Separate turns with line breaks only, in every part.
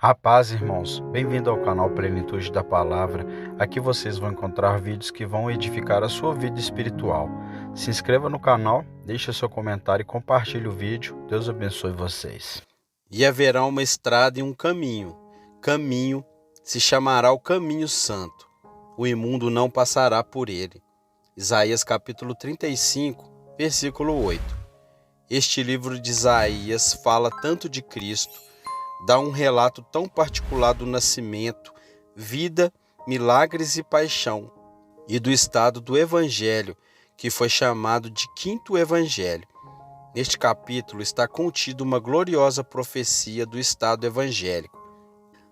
A paz, irmãos. Bem-vindo ao canal Plenitude da Palavra. Aqui vocês vão encontrar vídeos que vão edificar a sua vida espiritual. Se inscreva no canal, deixe seu comentário e compartilhe o vídeo. Deus abençoe vocês.
E haverá uma estrada e um caminho. Caminho se chamará o caminho santo. O imundo não passará por ele. Isaías capítulo 35, versículo 8. Este livro de Isaías fala tanto de Cristo, dá um relato tão particular do nascimento, vida, milagres e paixão, e do estado do Evangelho, que foi chamado de Quinto Evangelho. Neste capítulo está contida uma gloriosa profecia do estado evangélico.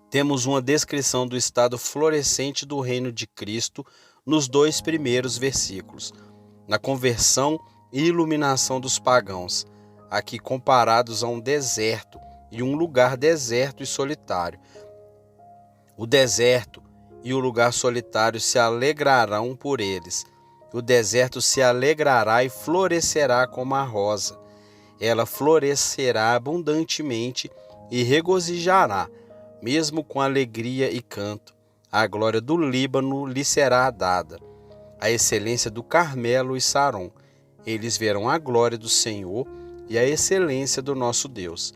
Temos uma descrição do estado florescente do reino de Cristo nos 2 primeiros versículos, na conversão e iluminação dos pagãos, aqui comparados a um deserto e um lugar deserto e solitário. O deserto e o lugar solitário se alegrarão por eles. O deserto se alegrará e florescerá como a rosa. Ela florescerá abundantemente e regozijará, mesmo com alegria e canto. A glória do Líbano lhe será dada, a excelência do Carmelo e Saron. Eles verão a glória do Senhor e a excelência do nosso Deus.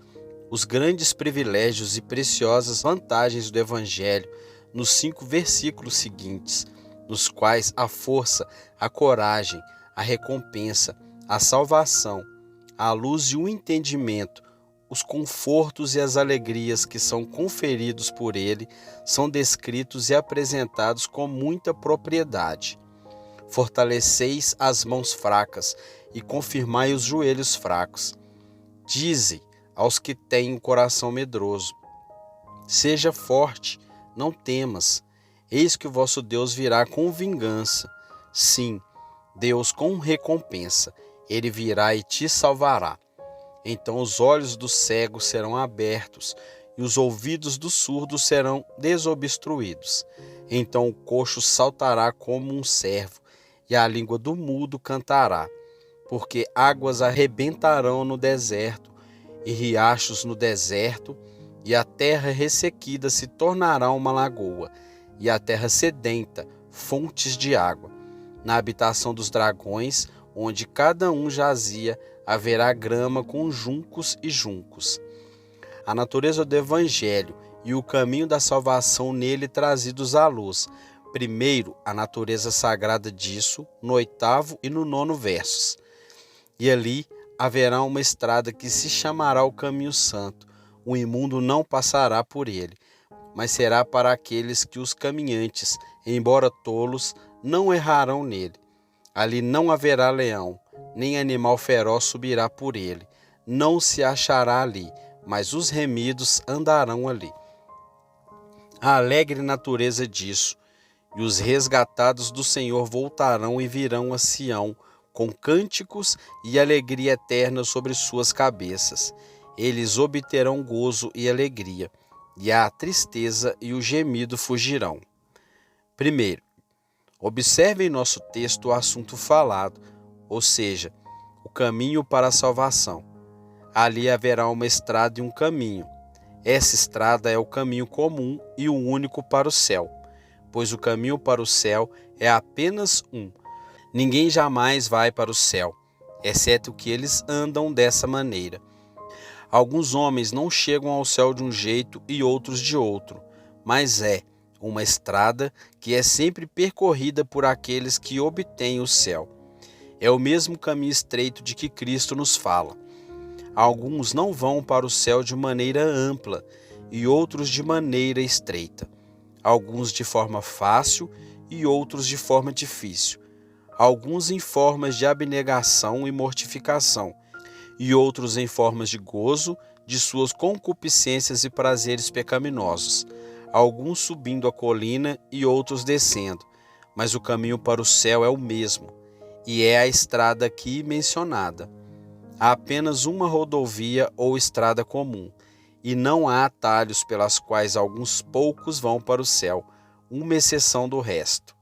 Os grandes privilégios e preciosas vantagens do Evangelho nos 5 versículos seguintes, nos quais a força, a coragem, a recompensa, a salvação, a luz e o entendimento, os confortos e as alegrias que são conferidos por ele, são descritos e apresentados com muita propriedade. Fortaleceis as mãos fracas e confirmai os joelhos fracos. Dize aos que têm o coração medroso: seja forte, não temas, eis que o vosso Deus virá com vingança. Sim, Deus com recompensa, ele virá e te salvará. Então os olhos dos cegos serão abertos e os ouvidos dos surdos serão desobstruídos. Então o coxo saltará como um cervo e a língua do mudo cantará, porque águas arrebentarão no deserto e riachos no deserto, e a terra ressequida se tornará uma lagoa, e a terra sedenta, fontes de água. Na habitação dos dragões, onde cada um jazia, haverá grama com juncos e juncos. A natureza do Evangelho e o caminho da salvação nele trazidos à luz. Primeiro, a natureza sagrada disso, no 8º e no 9º versos. E ali haverá uma estrada que se chamará o caminho santo. O imundo não passará por ele, mas será para aqueles que os caminhantes, embora tolos, não errarão nele. Ali não haverá leão, nem animal feroz subirá por ele. Não se achará ali, mas os remidos andarão ali. A alegre natureza disso, e os resgatados do Senhor voltarão e virão a Sião, com cânticos e alegria eterna sobre suas cabeças. Eles obterão gozo e alegria, e a tristeza e o gemido fugirão. Primeiro, observe em nosso texto o assunto falado, ou seja, o caminho para a salvação. Ali haverá uma estrada e um caminho. Essa estrada é o caminho comum e o único para o céu, pois o caminho para o céu é apenas um. Ninguém jamais vai para o céu, exceto que eles andam dessa maneira. Alguns homens não chegam ao céu de um jeito e outros de outro, mas é uma estrada que é sempre percorrida por aqueles que obtêm o céu. É o mesmo caminho estreito de que Cristo nos fala. Alguns não vão para o céu de maneira ampla e outros de maneira estreita. Alguns de forma fácil e outros de forma difícil. Alguns em formas de abnegação e mortificação, e outros em formas de gozo de suas concupiscências e prazeres pecaminosos. Alguns subindo a colina e outros descendo, mas o caminho para o céu é o mesmo, e é a estrada aqui mencionada. Há apenas uma rodovia ou estrada comum, e não há atalhos pelas quais alguns poucos vão para o céu, uma exceção do resto.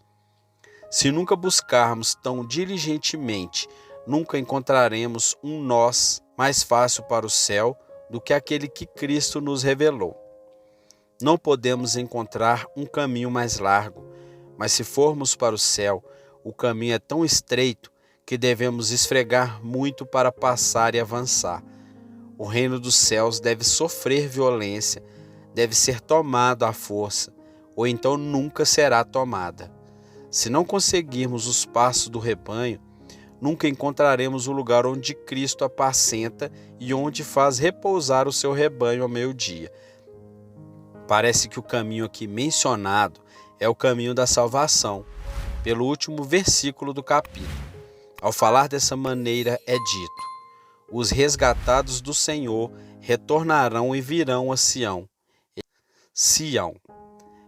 Se nunca buscarmos tão diligentemente, nunca encontraremos um nós mais fácil para o céu do que aquele que Cristo nos revelou. Não podemos encontrar um caminho mais largo, mas se formos para o céu, o caminho é tão estreito que devemos esfregar muito para passar e avançar. O reino dos céus deve sofrer violência, deve ser tomado à força, ou então nunca será tomada. Se não conseguirmos os passos do rebanho, nunca encontraremos o lugar onde Cristo apacenta e onde faz repousar o seu rebanho ao meio-dia. Parece que o caminho aqui mencionado é o caminho da salvação, pelo último versículo do capítulo. Ao falar dessa maneira é dito: os resgatados do Senhor retornarão e virão a Sião. Sião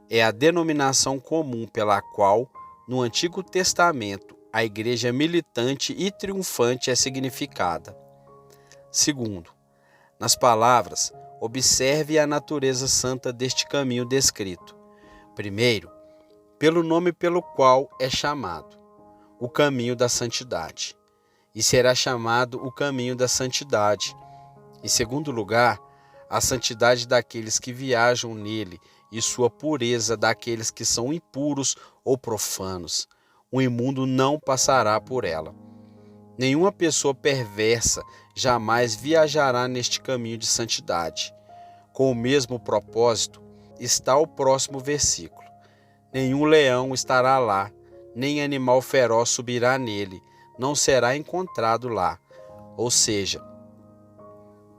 é a denominação comum pela qual, no Antigo Testamento, a igreja militante e triunfante é significada. Segundo, nas palavras, observe a natureza santa deste caminho descrito. Primeiro, pelo nome pelo qual é chamado, o caminho da santidade, e será chamado o caminho da santidade. Em segundo lugar, a santidade daqueles que viajam nele e sua pureza daqueles que são impuros ou profanos. O imundo não passará por ela. Nenhuma pessoa perversa jamais viajará neste caminho de santidade. Com o mesmo propósito está o próximo versículo. Nenhum leão estará lá, nem animal feroz subirá nele, não será encontrado lá. Ou seja,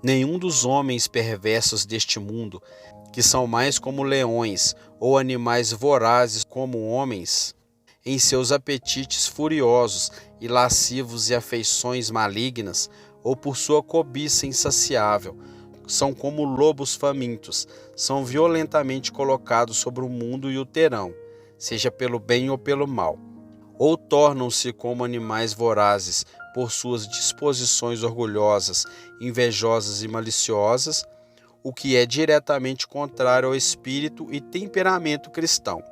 nenhum dos homens perversos deste mundo, que são mais como leões ou animais vorazes como homens, em seus apetites furiosos e lascivos e afeições malignas, ou por sua cobiça insaciável, são como lobos famintos, são violentamente colocados sobre o mundo e o terão, seja pelo bem ou pelo mal. Ou tornam-se como animais vorazes por suas disposições orgulhosas, invejosas e maliciosas, o que é diretamente contrário ao espírito e temperamento cristão.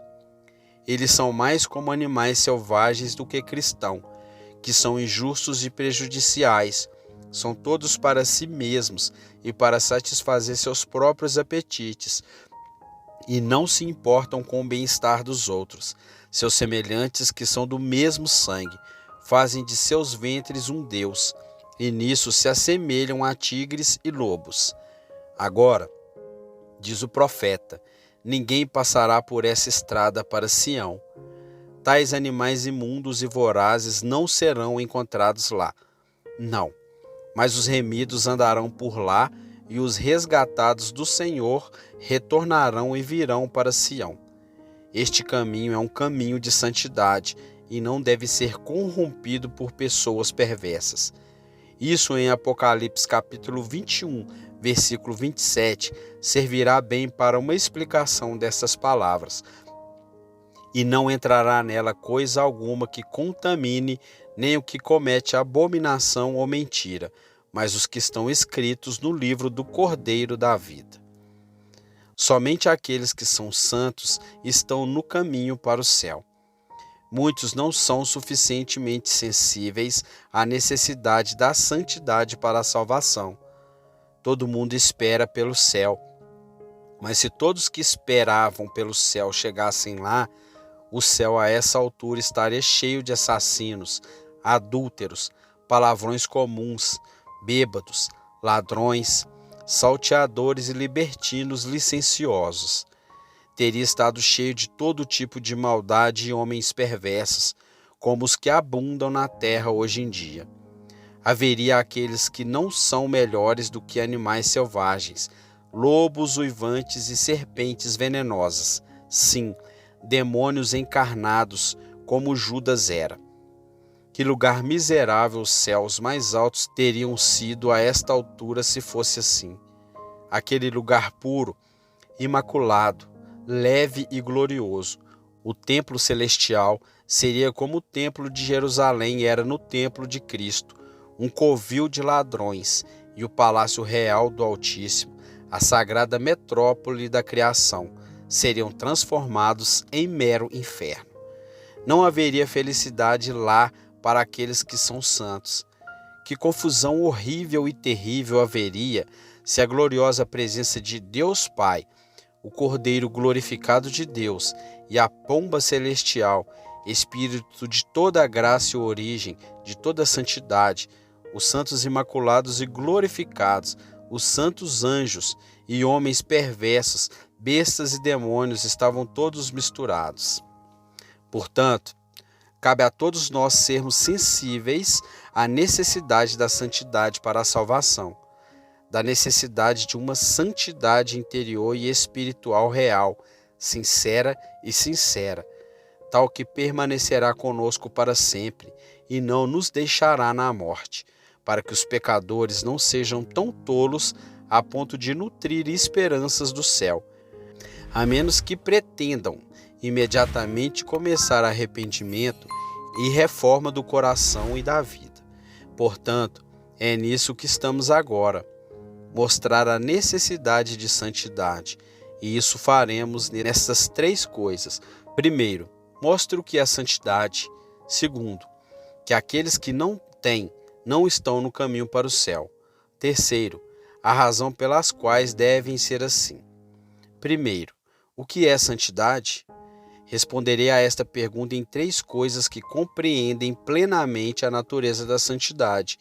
Eles são mais como animais selvagens do que cristãos, que são injustos e prejudiciais, são todos para si mesmos e para satisfazer seus próprios apetites, e não se importam com o bem-estar dos outros. Seus semelhantes, que são do mesmo sangue, fazem de seus ventres um Deus, e nisso se assemelham a tigres e lobos. Agora, diz o profeta, ninguém passará por essa estrada para Sião. Tais animais imundos e vorazes não serão encontrados lá. Não, mas os remidos andarão por lá, e os resgatados do Senhor retornarão e virão para Sião. Este caminho é um caminho de santidade e não deve ser corrompido por pessoas perversas. Isso em Apocalipse capítulo 21, versículo 27, servirá bem para uma explicação dessas palavras. E não entrará nela coisa alguma que contamine, nem o que comete abominação ou mentira, mas os que estão escritos no livro do Cordeiro da vida. Somente aqueles que são santos estão no caminho para o céu. Muitos não são suficientemente sensíveis à necessidade da santidade para a salvação. Todo mundo espera pelo céu, mas se todos que esperavam pelo céu chegassem lá, o céu a essa altura estaria cheio de assassinos, adúlteros, palavrões comuns, bêbados, ladrões, salteadores e libertinos licenciosos. Teria estado cheio de todo tipo de maldade e homens perversos, como os que abundam na terra hoje em dia. Haveria aqueles que não são melhores do que animais selvagens, lobos uivantes e serpentes venenosas. Sim, demônios encarnados, como Judas era. Que lugar miserável os céus mais altos teriam sido a esta altura se fosse assim. Aquele lugar puro, imaculado, leve e glorioso. O templo celestial seria como o templo de Jerusalém era no templo de Cristo, um covil de ladrões, e o palácio real do Altíssimo, a sagrada metrópole da criação, seriam transformados em mero inferno. Não haveria felicidade lá para aqueles que são santos. Que confusão horrível e terrível haveria se a gloriosa presença de Deus Pai, o Cordeiro glorificado de Deus e a pomba celestial, Espírito de toda a graça e origem, de toda a santidade, os santos imaculados e glorificados, os santos anjos e homens perversos, bestas e demônios estavam todos misturados. Portanto, cabe a todos nós sermos sensíveis à necessidade da santidade para a salvação, da necessidade de uma santidade interior e espiritual real, sincera, tal que permanecerá conosco para sempre e não nos deixará na morte, para que os pecadores não sejam tão tolos a ponto de nutrir esperanças do céu, a menos que pretendam imediatamente começar arrependimento e reforma do coração e da vida. Portanto, é nisso que estamos agora, mostrar a necessidade de santidade, e isso faremos nessas 3 coisas. Primeiro, mostre o que é santidade. Segundo, que aqueles que não têm não estão no caminho para o céu. Terceiro, a razão pelas quais devem ser assim. Primeiro, o que é santidade? Responderei a esta pergunta em 3 coisas que compreendem plenamente a natureza da santidade,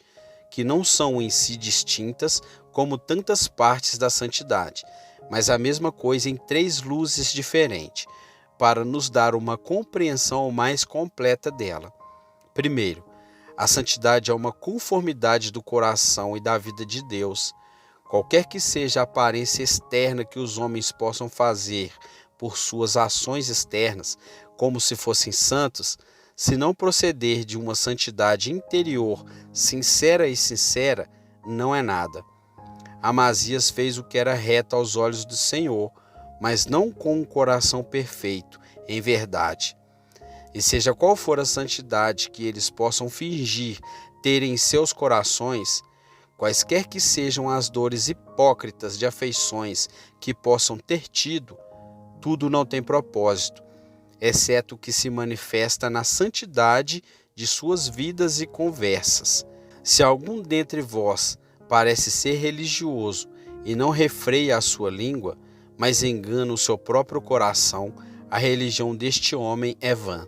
que não são em si distintas como tantas partes da santidade, mas a mesma coisa em 3 luzes diferentes, para nos dar uma compreensão mais completa dela. Primeiro, a santidade é uma conformidade do coração e da vida de Deus. Qualquer que seja a aparência externa que os homens possam fazer por suas ações externas, como se fossem santos, se não proceder de uma santidade interior sincera, não é nada. Amazias fez o que era reto aos olhos do Senhor, mas não com um coração perfeito, em verdade. E seja qual for a santidade que eles possam fingir ter em seus corações, quaisquer que sejam as dores hipócritas de afeições que possam ter tido, tudo não tem propósito, exceto o que se manifesta na santidade de suas vidas e conversas. Se algum dentre vós parece ser religioso e não refreia a sua língua, mas engana o seu próprio coração, a religião deste homem é vã.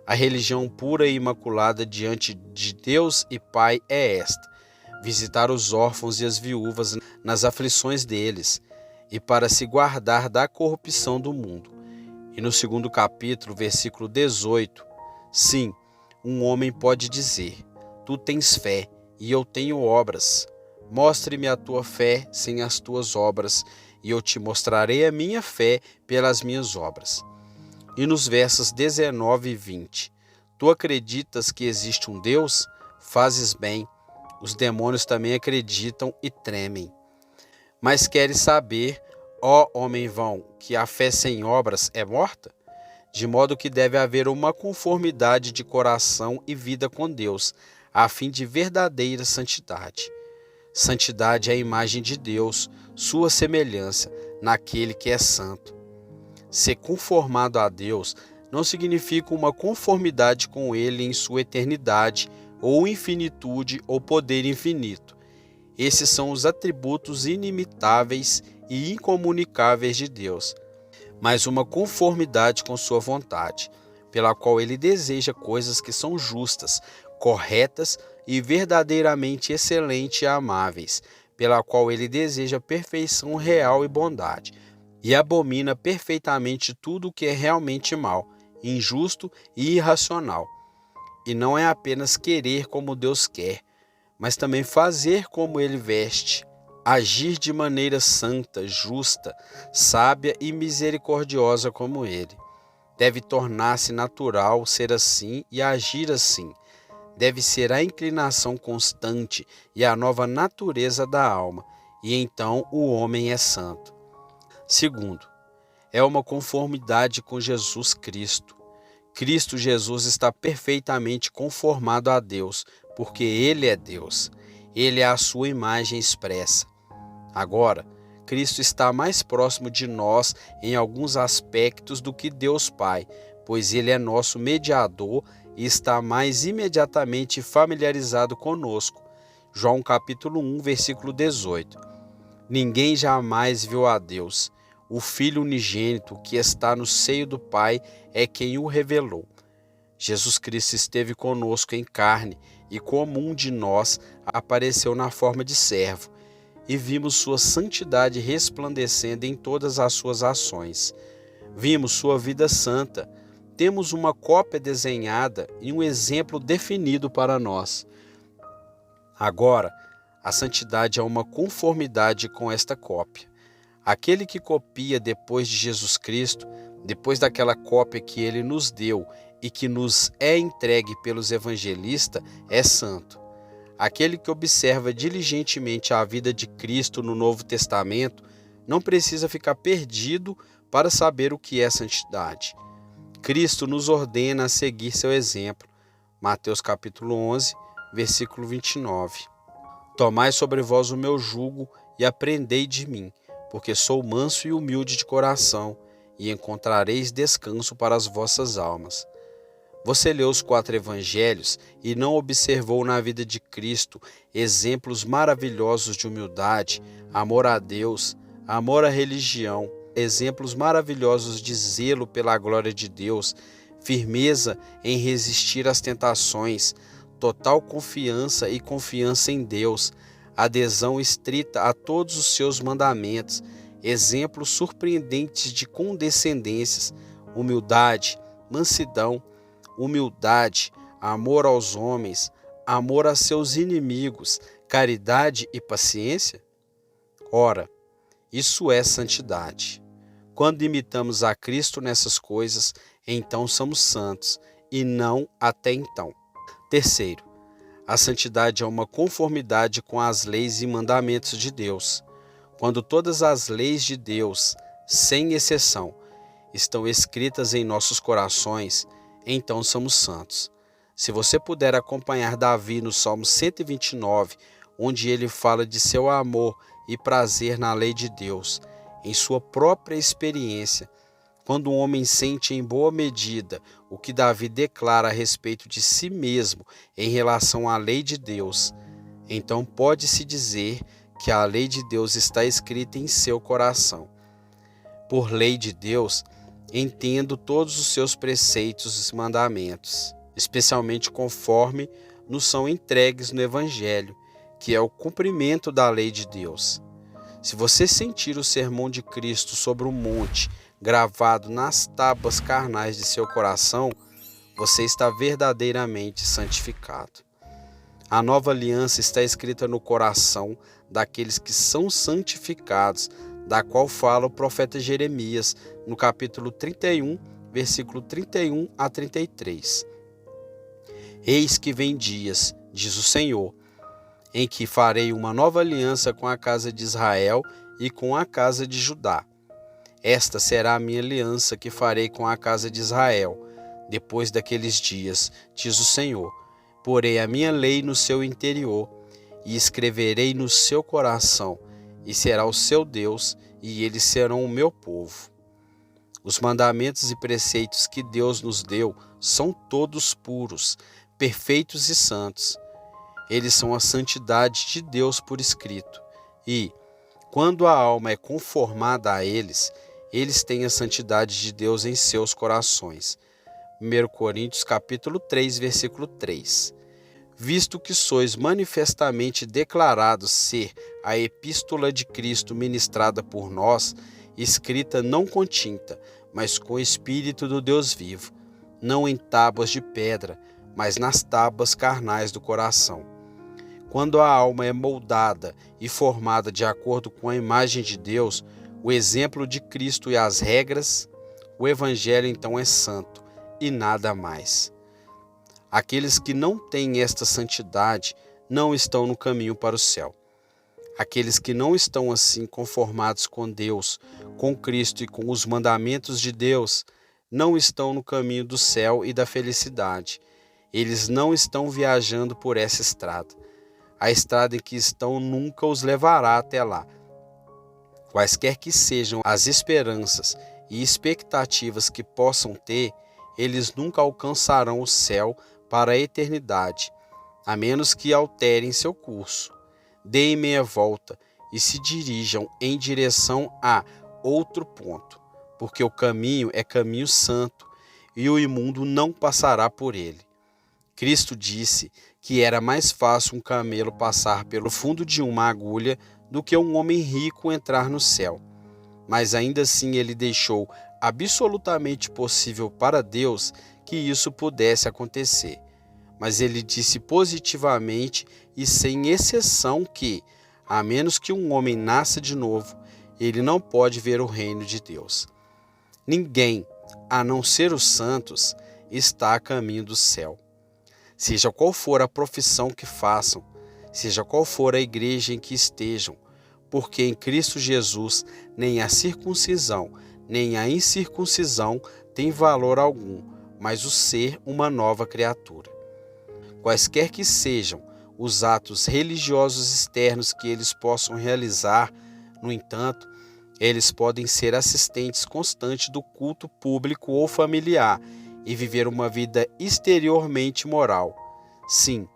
A religião pura e imaculada diante de Deus e Pai é esta: visitar os órfãos e as viúvas nas aflições deles, e para se guardar da corrupção do mundo. E no 2º capítulo, versículo 18, sim, um homem pode dizer: tu tens fé e eu tenho obras. Mostre-me a tua fé sem as tuas obras, e eu te mostrarei a minha fé pelas minhas obras. E nos versos 19 e 20, tu acreditas que existe um Deus? Fazes bem. Os demônios também acreditam e tremem. Mas queres saber, ó homem vão, que a fé sem obras é morta? De modo que deve haver uma conformidade de coração e vida com Deus, a fim de verdadeira santidade. Santidade é a imagem de Deus, sua semelhança, naquele que é santo. Ser conformado a Deus não significa uma conformidade com Ele em sua eternidade, ou infinitude, ou poder infinito. Esses são os atributos inimitáveis e incomunicáveis de Deus, mas uma conformidade com sua vontade, pela qual Ele deseja coisas que são justas, corretas e verdadeiramente excelentes e amáveis, pela qual Ele deseja perfeição real e bondade, e abomina perfeitamente tudo o que é realmente mal, injusto e irracional. E não é apenas querer como Deus quer, mas também fazer como Ele veste, agir de maneira santa, justa, sábia e misericordiosa como Ele. Deve tornar-se natural ser assim e agir assim. Deve ser a inclinação constante e a nova natureza da alma, e então o homem é santo. Segundo, é uma conformidade com Jesus Cristo. Cristo Jesus está perfeitamente conformado a Deus, porque Ele é Deus. Ele é a sua imagem expressa. Agora, Cristo está mais próximo de nós em alguns aspectos do que Deus Pai, pois Ele é nosso mediador e está mais imediatamente familiarizado conosco. João capítulo 1, versículo 18. Ninguém jamais viu a Deus. O Filho unigênito que está no seio do Pai é quem o revelou. Jesus Cristo esteve conosco em carne e, como um de nós, apareceu na forma de servo, e vimos sua santidade resplandecendo em todas as suas ações. Vimos sua vida santa. Temos uma cópia desenhada e um exemplo definido para nós. Agora, a santidade é uma conformidade com esta cópia. Aquele que copia depois de Jesus Cristo, depois daquela cópia que ele nos deu e que nos é entregue pelos evangelistas, é santo. Aquele que observa diligentemente a vida de Cristo no Novo Testamento não precisa ficar perdido para saber o que é santidade. Cristo nos ordena a seguir seu exemplo. Mateus capítulo 11, versículo 29. Tomai sobre vós o meu jugo e aprendei de mim, porque sou manso e humilde de coração, e encontrareis descanso para as vossas almas. Você leu os 4 evangelhos e não observou na vida de Cristo exemplos maravilhosos de humildade, amor a Deus, amor à religião, exemplos maravilhosos de zelo pela glória de Deus, firmeza em resistir às tentações, total confiança e confiança em Deus, adesão estrita a todos os seus mandamentos, exemplos surpreendentes de condescendências, humildade, mansidão, humildade, amor aos homens, amor a seus inimigos, caridade e paciência? Ora, isso é santidade. Quando imitamos a Cristo nessas coisas, então somos santos, e não até então. Terceiro, a santidade é uma conformidade com as leis e mandamentos de Deus. Quando todas as leis de Deus, sem exceção, estão escritas em nossos corações, então somos santos. Se você puder acompanhar Davi no Salmo 129, onde ele fala de seu amor e prazer na lei de Deus, em sua própria experiência, quando um homem sente em boa medida o que Davi declara a respeito de si mesmo em relação à lei de Deus, então pode-se dizer que a lei de Deus está escrita em seu coração. Por lei de Deus, entendo todos os seus preceitos e mandamentos, especialmente conforme nos são entregues no Evangelho, que é o cumprimento da lei de Deus. Se você sentir o sermão de Cristo sobre o monte gravado nas tábuas carnais de seu coração, você está verdadeiramente santificado. A nova aliança está escrita no coração daqueles que são santificados, da qual fala o profeta Jeremias, no capítulo 31, versículo 31 a 33. Eis que vem dias, diz o Senhor, em que farei uma nova aliança com a casa de Israel e com a casa de Judá. Esta será a minha aliança que farei com a casa de Israel, depois daqueles dias, diz o Senhor. Porei a minha lei no seu interior, e escreverei no seu coração, e será o seu Deus, e eles serão o meu povo. Os mandamentos e preceitos que Deus nos deu são todos puros, perfeitos e santos. Eles são a santidade de Deus por escrito. E, quando a alma é conformada a eles, eles têm a santidade de Deus em seus corações. 1 Coríntios capítulo 3, versículo 3. Visto que sois manifestamente declarados ser a epístola de Cristo ministrada por nós, escrita não com tinta, mas com o Espírito do Deus vivo, não em tábuas de pedra, mas nas tábuas carnais do coração. Quando a alma é moldada e formada de acordo com a imagem de Deus, o exemplo de Cristo e as regras, o Evangelho então é santo e nada mais. Aqueles que não têm esta santidade não estão no caminho para o céu. Aqueles que não estão assim conformados com Deus, com Cristo e com os mandamentos de Deus, não estão no caminho do céu e da felicidade. Eles não estão viajando por essa estrada. A estrada em que estão nunca os levará até lá. Quaisquer que sejam as esperanças e expectativas que possam ter, eles nunca alcançarão o céu para a eternidade, a menos que alterem seu curso, deem meia volta e se dirijam em direção a outro ponto, porque o caminho é caminho santo e o imundo não passará por ele. Cristo disse que era mais fácil um camelo passar pelo fundo de uma agulha do que um homem rico entrar no céu. Mas ainda assim ele deixou absolutamente possível para Deus que isso pudesse acontecer. Mas ele disse positivamente e sem exceção que, a menos que um homem nasça de novo, ele não pode ver o reino de Deus. Ninguém, a não ser os santos, está a caminho do céu. Seja qual for a profissão que façam, seja qual for a igreja em que estejam, porque em Cristo Jesus nem a circuncisão, nem a incircuncisão tem valor algum, mas o ser uma nova criatura. Quaisquer que sejam os atos religiosos externos que eles possam realizar, no entanto, eles podem ser assistentes constantes do culto público ou familiar e viver uma vida exteriormente moral. Sim,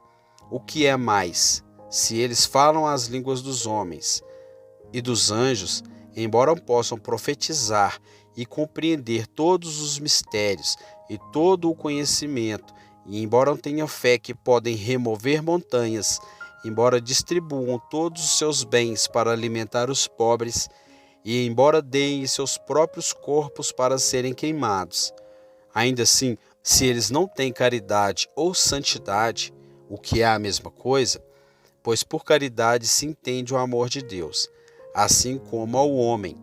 o que é mais, se eles falam as línguas dos homens e dos anjos, embora possam profetizar e compreender todos os mistérios e todo o conhecimento, e embora tenham fé que podem remover montanhas, embora distribuam todos os seus bens para alimentar os pobres, e embora deem seus próprios corpos para serem queimados, ainda assim, se eles não têm caridade ou santidade, o que é a mesma coisa, pois por caridade se entende o amor de Deus, assim como ao homem,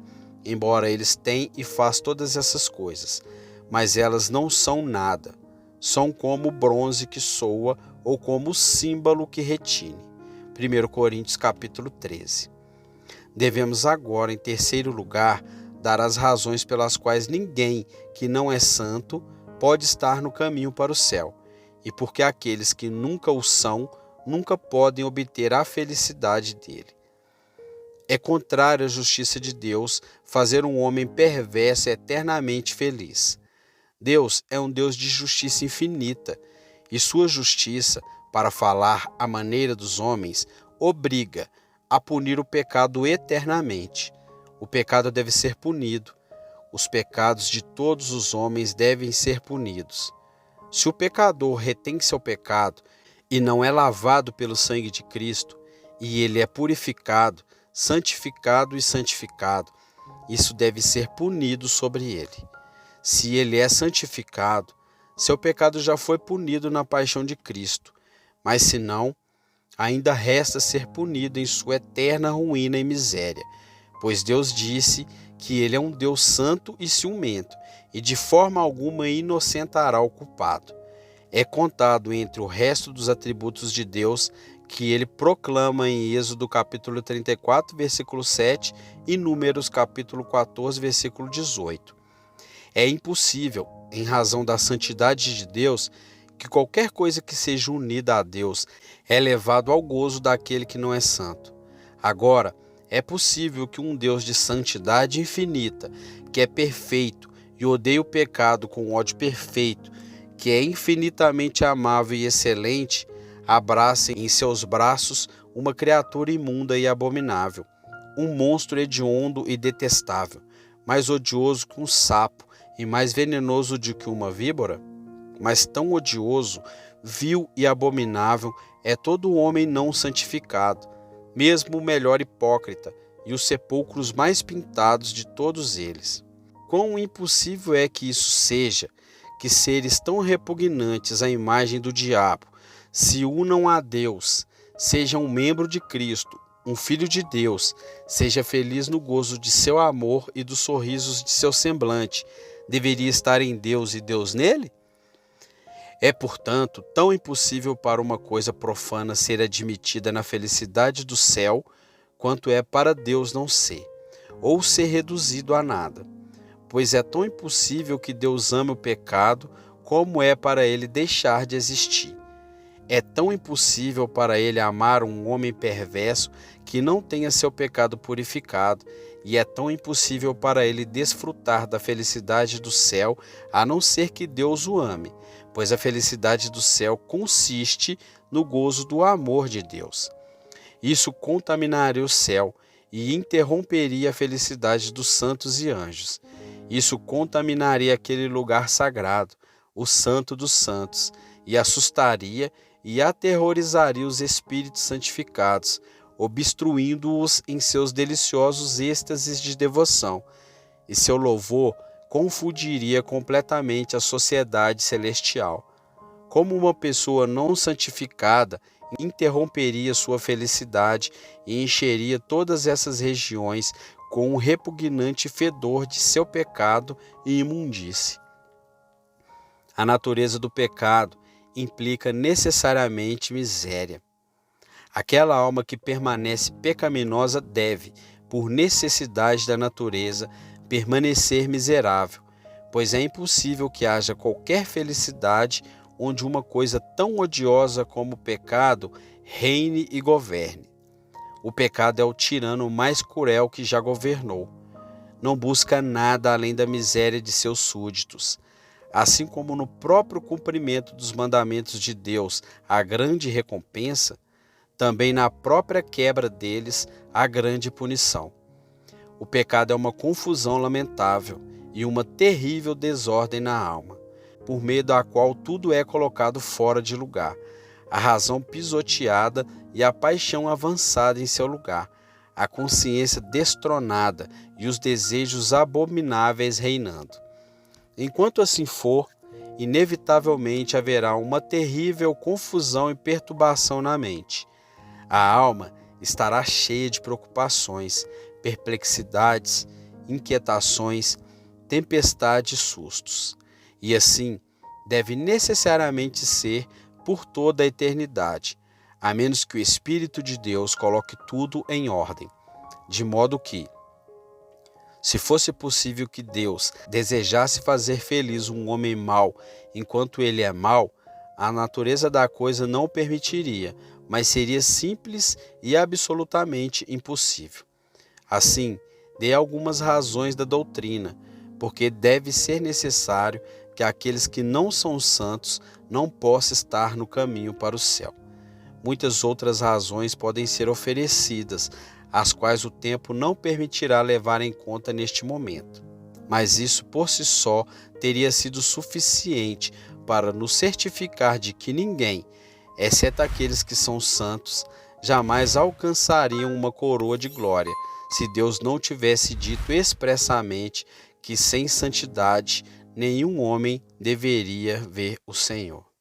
embora eles têm e faz todas essas coisas, mas elas não são nada, são como o bronze que soa ou como o símbolo que retine. 1 Coríntios capítulo 13. Devemos agora, em terceiro lugar, dar as razões pelas quais ninguém que não é santo pode estar no caminho para o céu, e porque aqueles que nunca o são, nunca podem obter a felicidade dele. É contrário à justiça de Deus fazer um homem perverso eternamente feliz. Deus é um Deus de justiça infinita, e sua justiça, para falar à maneira dos homens, obriga a punir o pecado eternamente. O pecado deve ser punido. Os pecados de todos os homens devem ser punidos. Se o pecador retém seu pecado e não é lavado pelo sangue de Cristo, e ele é purificado, santificado e santificado, isso deve ser punido sobre ele. Se ele é santificado, seu pecado já foi punido na paixão de Cristo, mas se não, ainda resta ser punido em sua eterna ruína e miséria, pois Deus disse que ele é um Deus santo e ciumento, e de forma alguma inocentará o culpado. É contado entre o resto dos atributos de Deus que ele proclama em Êxodo capítulo 34, versículo 7 e Números capítulo 14, versículo 18. É impossível, em razão da santidade de Deus, que qualquer coisa que seja unida a Deus é levado ao gozo daquele que não é santo. Agora, é possível que um Deus de santidade infinita, que é perfeito e odeia o pecado com ódio perfeito, que é infinitamente amável e excelente, abrace em seus braços uma criatura imunda e abominável, um monstro hediondo e detestável, mais odioso que um sapo e mais venenoso do que uma víbora? Mas tão odioso, vil e abominável é todo homem não santificado, mesmo o melhor hipócrita e os sepulcros mais pintados de todos eles. Quão impossível é que isso seja, que seres tão repugnantes à imagem do diabo se unam a Deus, sejam um membro de Cristo, um filho de Deus, seja feliz no gozo de seu amor e dos sorrisos de seu semblante, deveria estar em Deus e Deus nele? É, portanto, tão impossível para uma coisa profana ser admitida na felicidade do céu, quanto é para Deus não ser, ou ser reduzido a nada. Pois é tão impossível que Deus ame o pecado, como é para ele deixar de existir. É tão impossível para ele amar um homem perverso que não tenha seu pecado purificado, e é tão impossível para ele desfrutar da felicidade do céu, a não ser que Deus o ame, pois a felicidade do céu consiste no gozo do amor de Deus. Isso contaminaria o céu, e interromperia a felicidade dos santos e anjos. Isso contaminaria aquele lugar sagrado, o Santo dos Santos, e assustaria e aterrorizaria os espíritos santificados, obstruindo-os em seus deliciosos êxtases de devoção, e seu louvor confundiria completamente a sociedade celestial. Como uma pessoa não santificada interromperia sua felicidade e encheria todas essas regiões com o repugnante fedor de seu pecado e imundície. A natureza do pecado implica necessariamente miséria. Aquela alma que permanece pecaminosa deve, por necessidade da natureza, permanecer miserável, pois é impossível que haja qualquer felicidade onde uma coisa tão odiosa como o pecado reine e governe. O pecado é o tirano mais cruel que já governou. Não busca nada além da miséria de seus súditos. Assim como no próprio cumprimento dos mandamentos de Deus há grande recompensa, também na própria quebra deles há grande punição. O pecado é uma confusão lamentável e uma terrível desordem na alma, por meio da qual tudo é colocado fora de lugar, a razão pisoteada e a paixão avançada em seu lugar, a consciência destronada e os desejos abomináveis reinando. Enquanto assim for, inevitavelmente haverá uma terrível confusão e perturbação na mente. A alma estará cheia de preocupações, perplexidades, inquietações, tempestades e sustos. E assim deve necessariamente ser por toda a eternidade, a menos que o Espírito de Deus coloque tudo em ordem, de modo que, se fosse possível que Deus desejasse fazer feliz um homem mau enquanto ele é mau, a natureza da coisa não o permitiria, mas seria simples e absolutamente impossível. Assim, dê algumas razões da doutrina, porque deve ser necessário que aqueles que não são santos não possam estar no caminho para o céu. Muitas outras razões podem ser oferecidas, as quais o tempo não permitirá levar em conta neste momento. Mas isso por si só teria sido suficiente para nos certificar de que ninguém, exceto aqueles que são santos, jamais alcançariam uma coroa de glória, se Deus não tivesse dito expressamente que sem santidade nenhum homem deveria ver o Senhor.